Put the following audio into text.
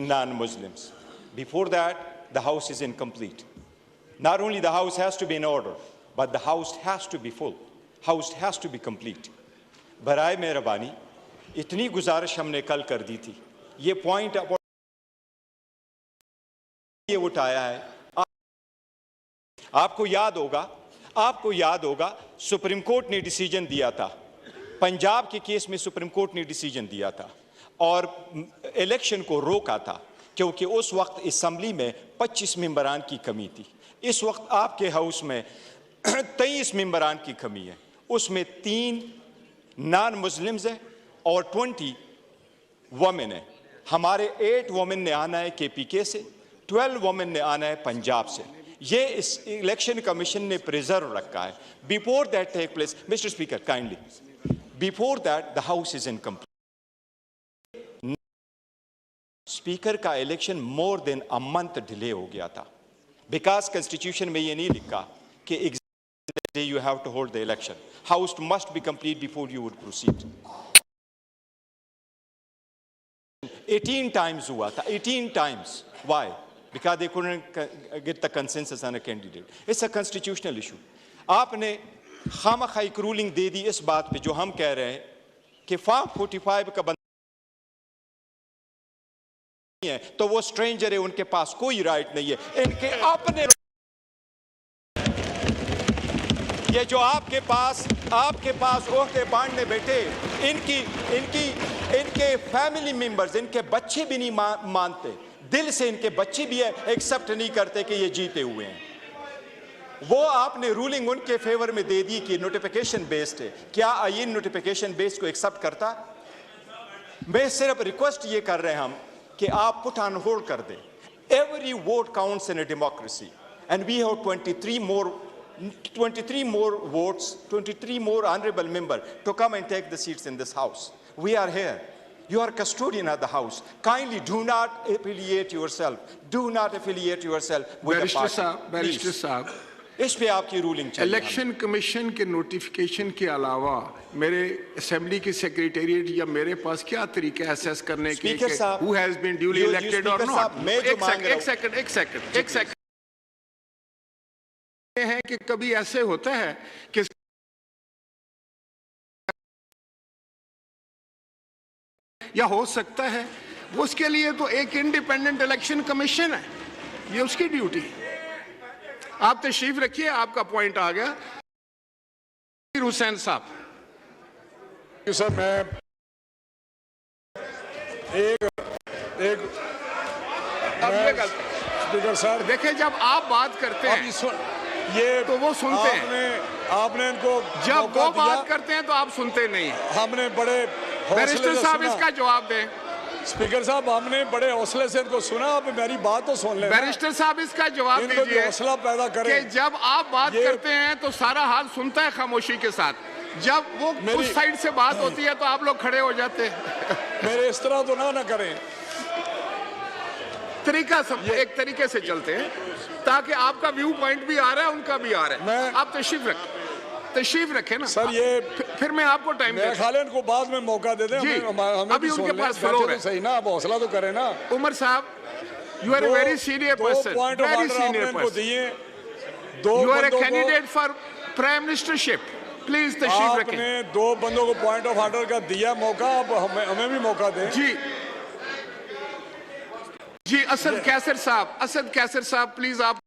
non-Muslims. Before that, the house is incomplete. Not only the house has to be in order, but the house has to be full. House has to be complete. बराए मेहरबानी इतनी गुजारिश हमने कल कर दी थी, ये point ये उठाया है। आपको याद होगा सुप्रीम कोर्ट ने डिसीजन दिया था, पंजाब के केस में सुप्रीम कोर्ट ने डिसीजन दिया था और इलेक्शन को रोका था क्योंकि उस वक्त असेंबली में 25 मेंबरान की कमी थी। इस वक्त आपके हाउस में 23 मेंबरान की कमी है, उसमें 3 नॉन मुस्लिम्स हैं और 20 वुमेन है। हमारे 8 वुमेन ने आना है केपीके से, 12 वुमेन ने आना है पंजाब से। ये इस इलेक्शन कमीशन ने प्रिजर्व रखा है। Before that take place, mister speaker kindly, before that the house is incomplete. Speaker का election more than a month delay हो गया था बिकॉज कॉन्स्टिट्यूशन में ये नहीं लिखा कि exact day you have to hold the election. House must be complete before you would proceed. 18 times हुआ था, 18 times. Why? Because they couldn't get the consensus on a candidate. It's a constitutional issue. आपने खामखा एक ruling दे दी इस बात पे जो हम कह रहे हैं कि फॉर्म 45 का बंदा है तो वो स्ट्रेंजर है, उनके पास कोई राइट नहीं है। इनके अपने ये जो आपके पास ओहदे बांटने बैठे, इनके फैमिली मेंबर्स, इनके बच्चे भी नहीं मानते, दिल से इनके बच्चे भी एक्सेप्ट नहीं करते कि ये जीते हुए हैं। वो आपने रूलिंग उनके फेवर में दे दी कि नोटिफिकेशन बेस्ड है। क्या आईन नोटिफिकेशन बेस्ड को एक्सेप्ट करता? मैं सिर्फ रिक्वेस्ट ये कर रहे हैं हम कि आप पुट ऑन होल्ड कर दें। Every vote counts in a democracy and we have 23 more votes, 23 more honorable members to come and take the seats in this house. We are here. You are custodian of the house. Kindly do not affiliate yourself. Do not affiliate yourself with the party. Barrister साहब, इस पे आपकी ruling चाहिए। Election commission के notification के अलावा मेरे assembly की सेक्रेटेरिएट या मेरे पास क्या तरीका है असेस करने के who has been duly elected or not? एक सेकंड है कि कभी ऐसे होता है कि या हो सकता है वो, उसके लिए तो एक इंडिपेंडेंट इलेक्शन कमीशन है, ये उसकी ड्यूटी। आप तशरीफ रखिए, आपका पॉइंट आ गया। हुसैन साहब। सर मैं स्पीकर साहब देखिए, जब आप बात करते हैं ये तो वो सुनते हैं, आपने इनको जब वो बात करते हैं तो आप सुनते नहीं। हमने बड़े बैरिस्टर साहब इसका जवाब दें। स्पीकर साहब, हमने बड़े हौसले से इनको सुना, आप मेरी बात तो सुन लें। बैरिस्टर साहब इसका जवाब दीजिए, हौसला पैदा करें कि जब आप बात करते हैं तो सारा हाल सुनता है खामोशी के साथ, जब वो उस साइड से बात होती है तो आप लोग खड़े हो जाते हैं। मेरे इस तरह तो ना करें। तरीका सब एक तरीके से चलते हैं ताकि आपका व्यू पॉइंट भी आ रहा है, उनका भी आ रहा है। आप तशरीफ रखें ना सर। ये फिर मैं आपको टाइम दे खालिद को बाद में मौका दे दें। हमें अभी उनके पास फ्लोर है। सही ना, आप हौसला तो करें ना। उमर साहब, you are a very senior person, very senior person, you are a candidate for prime ministership, please तशरीफ रखें। आपने 2 बंदों को पॉइंट ऑफ ऑर्डर का दिया मौका, अब हमें भी मौका दें। जी असद कैसर साहब, प्लीज आप